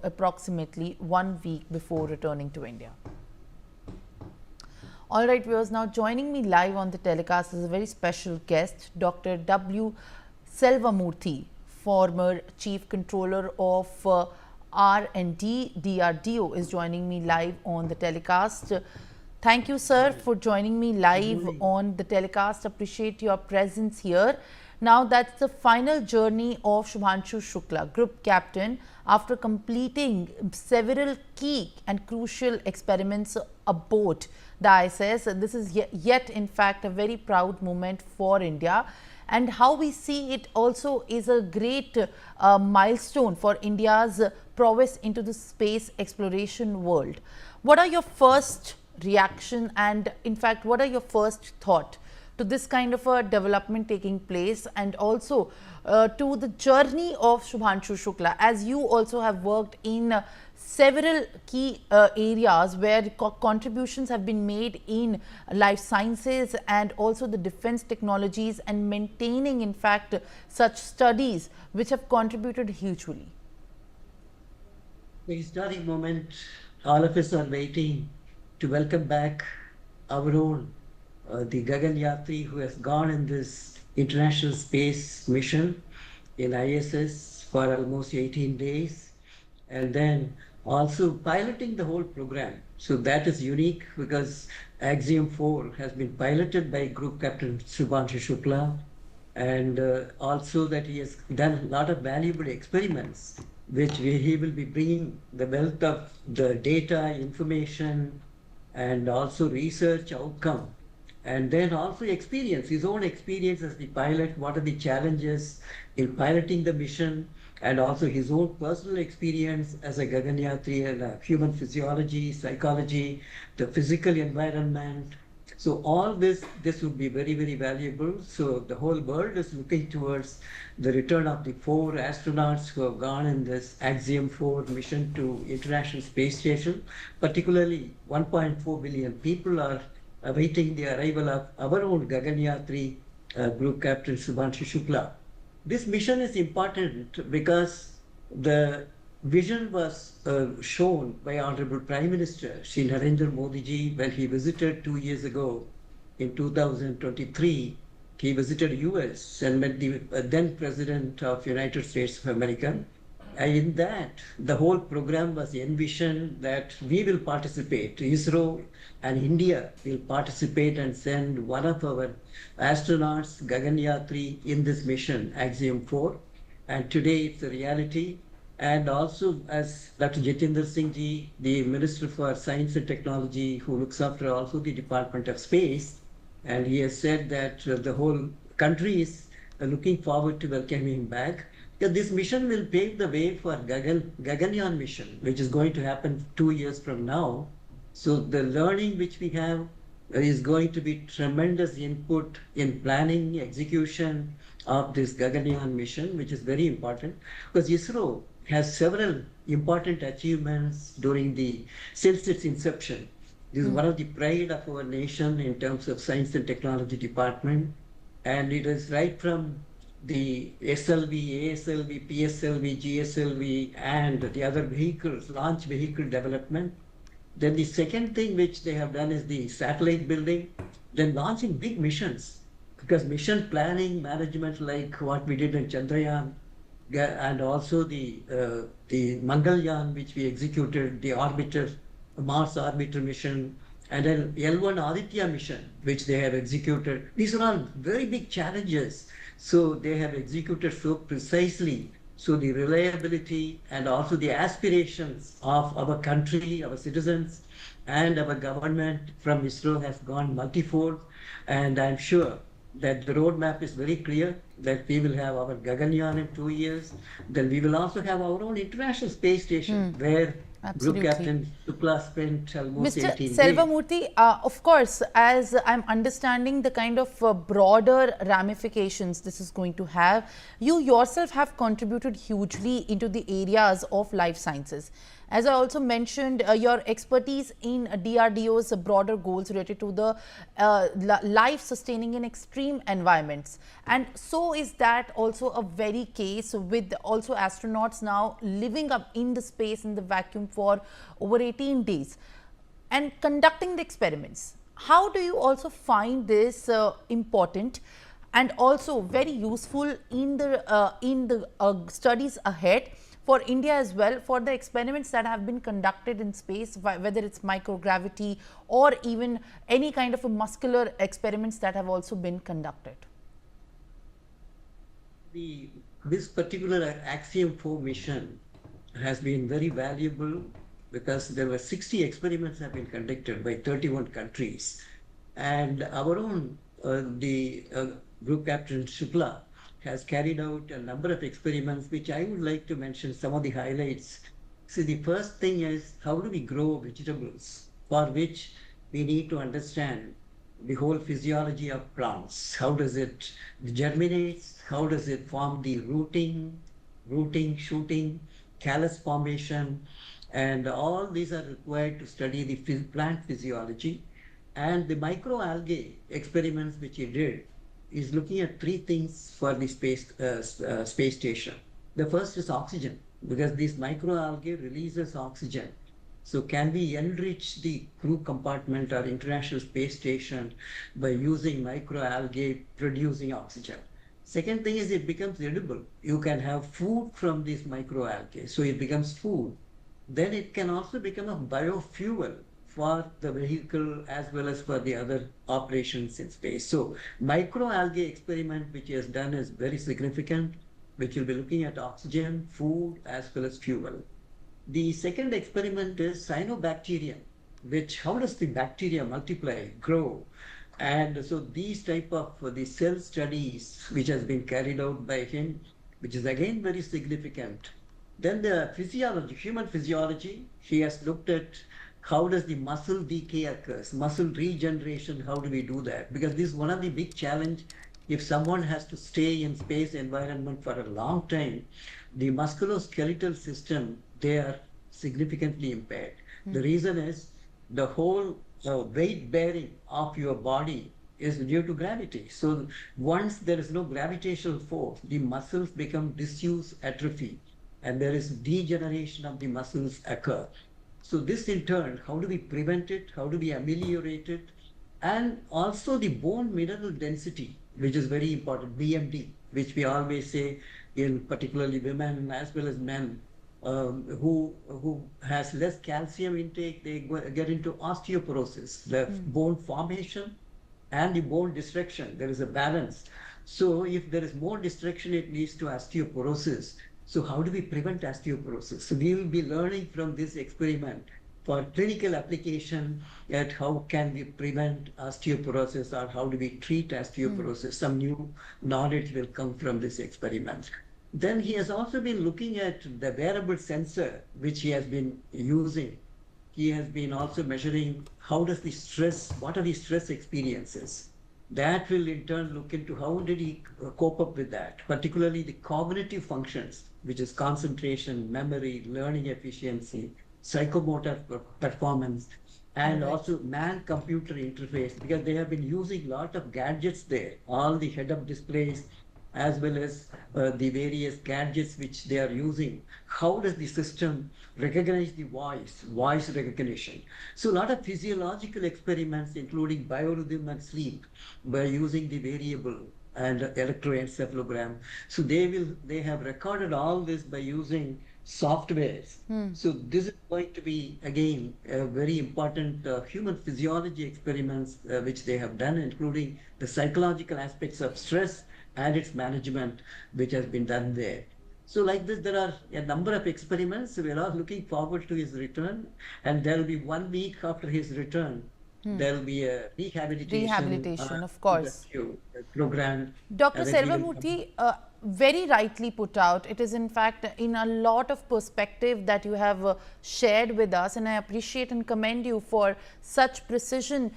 approximately 1 week before returning to India. All right, viewers, now joining me live on the telecast is a very special guest, Dr. W. Selvamurthy, former Chief Controller of R&D, DRDO, is joining me live on the telecast. Thank you, sir, for joining me live on the telecast. Appreciate your presence here. Now, that's the final journey of Shubhanshu Shukla, Group Captain, after completing several key and crucial experiments aboard the ISS. This is yet in fact a very proud moment for India, and how we see it also is a great milestone for India's prowess into the space exploration world. What are your first reaction, and in fact what are your first thought to this kind of a development taking place, and also to the journey of Shubhanshu Shukla, as you also have worked in several key areas where contributions have been made in life sciences and also the defense technologies, and maintaining in fact such studies which have contributed hugely. The historic moment, all of us are waiting to welcome back our own the Gaganyatri, who has gone in this international space mission in ISS for almost 18 days, and then also piloting the whole program. So that is unique because Axiom 4 has been piloted by Group Captain Shubanshu Shukla, and also that he has done a lot of valuable experiments, which he will be bringing the wealth of the data, information, and also research outcome. And then also experience, his own experience as the pilot, what are the challenges in piloting the mission, and also his own personal experience as a Gaganyatri and human physiology, psychology, the physical environment. So all this would be very, very valuable. So the whole world is looking towards the return of the 4 astronauts who have gone in this Axiom 4 mission to International Space Station. Particularly 1.4 billion people are awaiting the arrival of our own Gaganyatri, Group Captain Shubanshu Shukla. This mission is important because the vision was shown by Honorable Prime Minister Shri Narendra Modi ji when he visited 2 years ago in 2023. He visited US and met the then President of United States of America. And in that, the whole program was envisioned that we will participate. ISRO and India will participate and send one of our astronauts, Gaganyatri, in this mission, Axiom 4. And today it's a reality. And also, as Dr. Jitendra Singh ji, the Minister for Science and Technology, who looks after also the Department of Space, and he has said that the whole country is looking forward to welcoming him back. This mission will pave the way for Gaganyaan mission, which is going to happen 2 years from now. So the learning which we have is going to be tremendous input in planning, execution of this Gaganyaan mission, which is very important because ISRO has several important achievements since its inception. This is one of the pride of our nation in terms of science and technology department, and it is right from the SLV, ASLV, PSLV, GSLV, and the other vehicles, launch vehicle development. Then the second thing which they have done is the satellite building, then launching big missions, because mission planning, management, like what we did in Chandrayaan, and also the Mangalyaan, which we executed, the Mars orbiter mission, and then L1 Aditya mission, which they have executed. These are all very big challenges. So they have executed so precisely. So the reliability and also the aspirations of our country, our citizens, and our government from ISRO has gone multifold. And I'm sure that the roadmap is very clear that we will have our Gaganyaan in 2 years. Then we will also have our own International Space Station where Absolutely. Group Captain Shukla spent almost Mr. 18 days. Selvamurthy, of course, as I'm understanding the kind of broader ramifications this is going to have, you yourself have contributed hugely into the areas of life sciences. As I also mentioned, your expertise in DRDO's broader goals related to the life sustaining in extreme environments. And so is that also a very case with also astronauts now living up in the space in the vacuum for over 18 days and conducting the experiments. How do you also find this important and also very useful in the studies ahead for India as well, for the experiments that have been conducted in space, whether it's microgravity or even any kind of a muscular experiments that have also been conducted? This particular Axiom 4 mission has been very valuable because there were 60 experiments have been conducted by 31 countries. And our own, the Group Captain Shukla has carried out a number of experiments, which I would like to mention some of the highlights. See, the first thing is, how do we grow vegetables, for which we need to understand the whole physiology of plants. How does it germinate? How does it form the rooting, shooting, callus formation? And all these are required to study the plant physiology. And the microalgae experiments which he did is looking at three things for the space station. The first is oxygen, because these microalgae releases oxygen. So can we enrich the crew compartment or International Space Station by using microalgae producing oxygen? Second thing is it becomes edible. You can have food from these microalgae, so it becomes food. Then it can also become a biofuel for the vehicle as well as for the other operations in space. So microalgae experiment which he has done is very significant, which will be looking at oxygen, food as well as fuel. The second experiment is cyanobacterium, which how does the bacteria multiply, grow? And so these type of the cell studies which has been carried out by him, which is again very significant. Then the physiology, human physiology, he has looked at how does the muscle decay occurs, muscle regeneration, how do we do that? Because this is one of the big challenge. If someone has to stay in space environment for a long time, the musculoskeletal system, they are significantly impaired. The reason is the whole weight bearing of your body is due to gravity. So once there is no gravitational force, the muscles become disuse, atrophy, and there is degeneration of the muscles occur. So this in turn, how do we prevent it? How do we ameliorate it? And also the bone mineral density, which is very important, BMD, which we always say in particularly women as well as men, who has less calcium intake, they get into osteoporosis, the bone formation and the bone destruction. There is a balance. So if there is more destruction, it leads to osteoporosis. So how do we prevent osteoporosis? So we will be learning from this experiment for clinical application at how can we prevent osteoporosis or how do we treat osteoporosis. Some new knowledge will come from this experiment. Then he has also been looking at the wearable sensor, which he has been using. He has been also measuring how does the stress, what are the stress experiences? That will in turn look into how did he cope up with that, particularly the cognitive functions, which is concentration, memory, learning efficiency, psychomotor performance, and also man-computer interface, because they have been using a lot of gadgets there, all the head-up displays, as well as the various gadgets which they are using. How does the system recognize the voice recognition? So a lot of physiological experiments, including biorhythm and sleep, by using the variable and electroencephalogram. So they have recorded all this by using softwares. So this is going to be again a very important human physiology experiments which they have done, including the psychological aspects of stress and its management, which has been done there. So like this, there are a number of experiments. We are all looking forward to his return, and there will be 1 week after his return, there will be a rehabilitation Rehabilitation, of course. program. Dr. When he will Selvamurthy, very rightly put out. It is in fact in a lot of perspective that you have shared with us, and I appreciate and commend you for such precision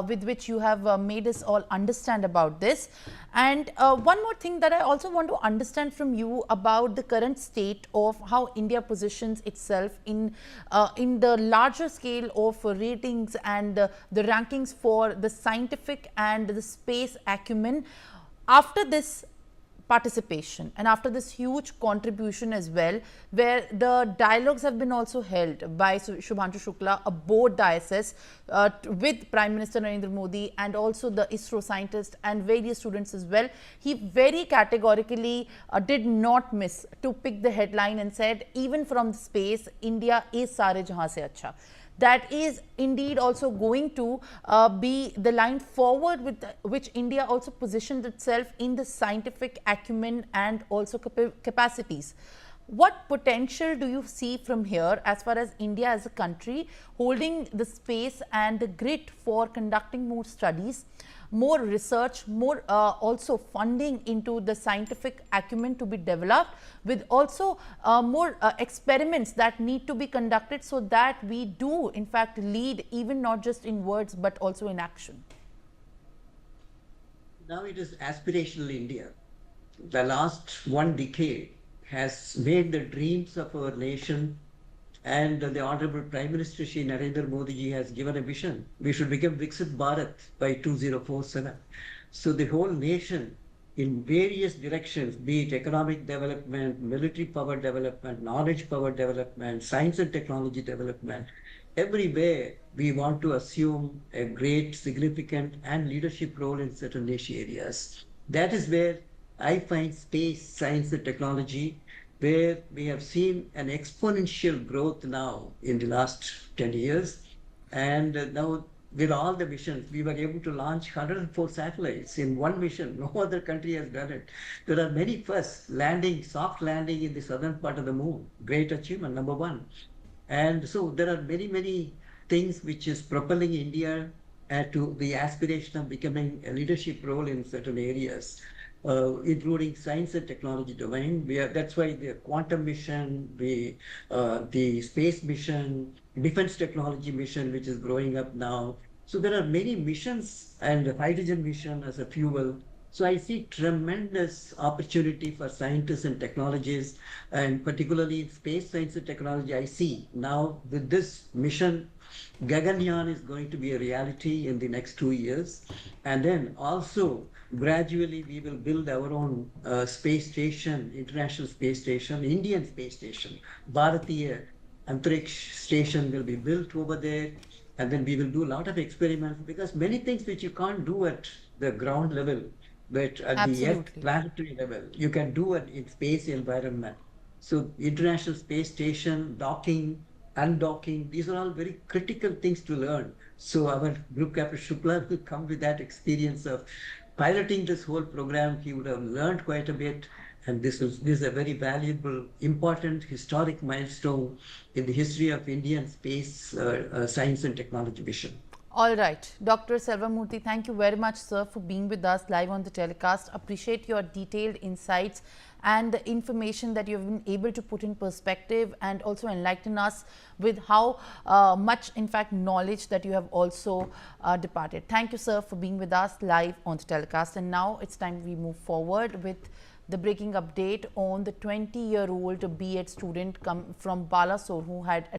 with which you have made us all understand about this. And one more thing that I also want to understand from you about the current state of how India positions itself in the larger scale of ratings and the rankings for the scientific and the space acumen after this participation and after this huge contribution as well, where the dialogues have been also held by Shubhanshu Shukla aboard the ISS with Prime Minister Narendra Modi and also the ISRO scientists and various students as well. He very categorically did not miss to pick the headline and said, even from space, India is Sare Jahan Se Acha. That is indeed also going to be the line forward with which India also positioned itself in the scientific acumen and also capacities. What potential do you see from here as far as India as a country holding the space and the grit for conducting more studies, more research, more also funding into the scientific acumen to be developed, with also more experiments that need to be conducted so that we do in fact lead, even not just in words but also in action? Now it is aspirational India. The last one decade has made the dreams of our nation, and the Honorable Prime Minister Shri Narendra Modi ji has given a vision. We should become Viksit Bharat by 2047. So the whole nation in various directions, be it economic development, military power development, knowledge power development, science and technology development, everywhere we want to assume a great, significant and leadership role in certain niche areas. That is where I find space, science and technology, where we have seen an exponential growth now in the last 10 years. And now with all the missions, we were able to launch 104 satellites in one mission. No other country has done it. There are many firsts, landing, soft landing in the southern part of the moon. Great achievement, number one. And so there are many, many things which is propelling India to the aspiration of becoming a leadership role in certain areas. Including science and technology domain. That's why the quantum mission, the space mission, defense technology mission, which is growing up now. So there are many missions, and the hydrogen mission as a fuel. So I see tremendous opportunity for scientists and technologies, and particularly in space science and technology. I see now with this mission, Gaganyaan is going to be a reality in the next 2 years. And then also gradually we will build our own space station, International Space Station, Indian Space Station. Bharatiya Antariksh Station will be built over there. And then we will do a lot of experiments, because many things which you can't do at the ground level, but at the Earth planetary level, you can do it in space environment. So International Space Station, docking, undocking, these are all very critical things to learn. So our Group Captain Shukla will come with that experience of piloting this whole program. He would have learned quite a bit. And this is a very valuable, important, historic milestone in the history of Indian space science and technology mission. All right, Dr. Selvamurthy, thank you very much, sir, for being with us live on the telecast. Appreciate your detailed insights and the information that you have been able to put in perspective, and also enlighten us with how much, in fact, knowledge that you have also departed. Thank you, sir, for being with us live on the telecast. And now it's time we move forward with the breaking update on the 20-year-old B.Ed student from Balasore who had